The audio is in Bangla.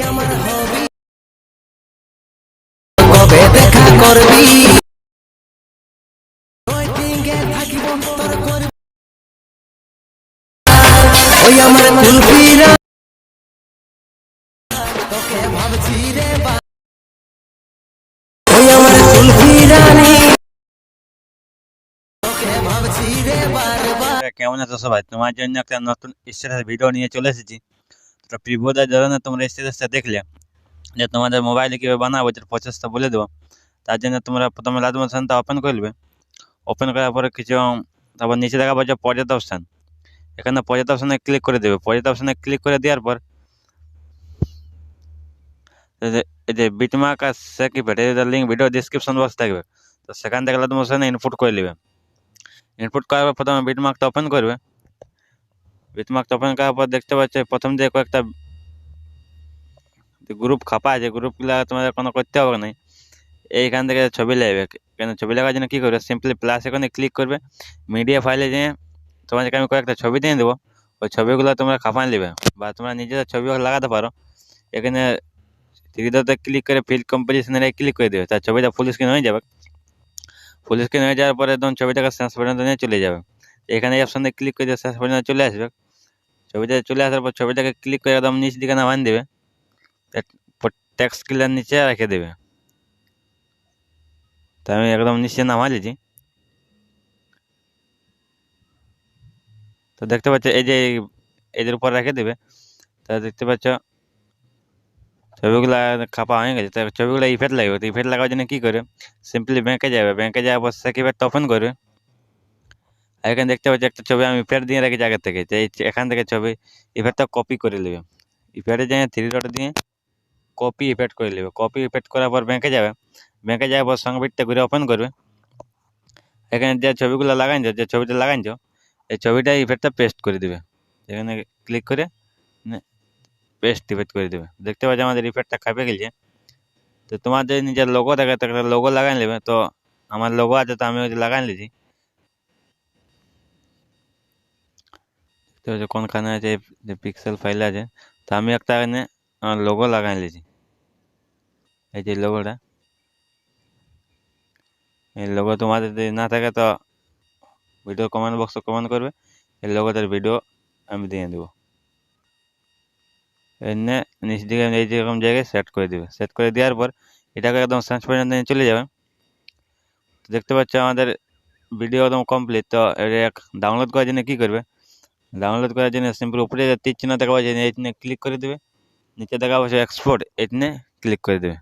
আমার হবি কবে দেখা করবি ওই টিঙ্গে থাকিব তোর করবি ওই আমার কুলফিরা তোকে ভাবছি রে ওই আমার কুলফিরানি তোকে ভাবছি রে বারবার। কেমন আছো সবাই? তোমার জন্য একটা নতুন স্ট্যাটাস ভিডিও নিয়ে চলে এসেছি। তো প্রিভিউটার ধরনের তোমরা স্ট্যাটাসটা দেখলে যে তোমাদের মোবাইলে কীভাবে বানাবো এটার প্রসেসটা বলে দেবো। তার জন্য তোমরা প্রথমে লাইট মোশনটা ওপেন করবে। ওপেন করার পরে কিছু তারপর নিচে দেখা পাচ্ছে প্রজেক্ট অপশান। এখানে প্রজেক্ট অপশানে ক্লিক করে দেবে। প্রজেক্ট অপশানে ক্লিক করে দেওয়ার পর এই যে বিটমার্ক আর সেকিপ্যাড এর লিঙ্ক ভিডিও ডিসক্রিপশন বক্স থাকবে। তো সেখান থেকে লাইট মোশনে ইনপুট করে নেবে। ইনপুট করার পর প্রথমে বিটমার্কটা ওপেন করবে। বিটমার্কটা ওপেন করার পর দেখতে পাচ্ছে প্রথম যে কয়েকটা গ্রুপ খাপা আছে, গ্রুপগুলো তোমাদের কোনো করতে হবে না। এইখান থেকে ছবি লাগবে। কেন ছবি লাগার জন্য কী করবে, সিম্পলি প্লাস এখানে ক্লিক করবে। মিডিয়া ফাইলে যেয়ে তোমাদেরকে আমি কয়েকটা ছবি দিয়ে দেবো। ওই ছবিগুলো তোমরা খাপান নেবে বা তোমরা নিজেদের ছবিও লাগাতে পারো। এখানে থ্রিডতে ক্লিক করে ফিল্ড কম্পোজিশনে ক্লিক করে দেবে। তার ছবিটা ফুল স্ক্রিন হয়ে যাবে। ফুল স্ক্রিন হয়ে যাওয়ার পরে একদম ছবিটাকে শেষ পর্যন্ত নিয়ে চলে যাবে। এখানে এই অপশানে ক্লিক করে দিয়ে শেষ পর্যন্ত চলে আসবে। ছবিটা চলে আসার পর ছবিটাকে ক্লিক করে একদম নিচ দিকে নামান দেবে। টেক্সট ক্লিয়ার নিচে রেখে দেবে। তো আমি একদম নিচে নামা দিয়েছি। তো দেখতে পাচ্ছ এই যে এদের উপর রেখে দেবে। তা দেখতে পাচ্ছ ছবিগুলো খাপা হয়ে গেছে। তো ছবিগুলো ইফেক্ট লাগবে। তো ইফেক্ট লাগার জন্য কী করে, সিম্পলি ব্যাংকে যাবে। ব্যাংকে যাওয়ার পর সেকিপ্যাডটা ওপেন করবে। আর এখানে দেখতে পাচ্ছি একটা ছবি আমি ইফেক্ট দিয়ে রেখেছি আগের থেকে। যে এখান থেকে ছবি ইফেক্টটা কপি করে নেবে। ইফেক্টে যেয়ে থ্রি ডট দিয়ে কপি ইফেক্ট করে নেবে। কপি ইফেক্ট করার পর ব্যাংকে যাবে। ব্যাংকে যাওয়ার পর সংবিটটা ঘুরে ওপেন করবে। এখানে যে ছবিগুলো লাগাইছো, যে ছবিটা লাগাইছো এই ছবিটা ইফেক্টটা পেস্ট করে দেবে। এখানে ক্লিক করে পেস্ট ইফেক্ট করে দেবে। দেখতে পাচ্ছি আমাদের ইফেক্টটা খাপে গেছে। তো তোমার যদি নিজের লোগো থাকে তাহলে লোগো লাগাই নেবে। তো আমার লোগো আছে, তো আমি ওই লাগাই নিয়েছি। দেখতে পাচ্ছি কোনখানে আছে যে পিক্সেল ফাইল আছে। তো আমি একটা এখানে আমার লোগো লাগাই নিয়েছি। এই যে লোগোটা, এই লোগো তোমাদের যদি না থাকে তো ভিডিও কমেন্ট বক্সে কমেন্ট করবে। এই লোগোটার ভিডিও আমি দিয়ে দেবো। এনে নিচ দিকে এই যেরকম জায়গায় সেট করে দেবে। সেট করে দেওয়ার পর এটাকে একদম শেষ পর্যন্ত নিয়ে চলে যাবে। দেখতে পাচ্ছ আমাদের ভিডিও একদম কমপ্লিট। তো এটা ডাউনলোড করার জন্য কী করবে, ডাউনলোড করার জন্য সিম্পল উপরে তীর চিহ্ন দেখা পাচ্ছে, এই ক্লিক করে দেবে। নিচে দেখা পাচ্ছে এক্সপোর্ট, এখানে ক্লিক করে দেবে।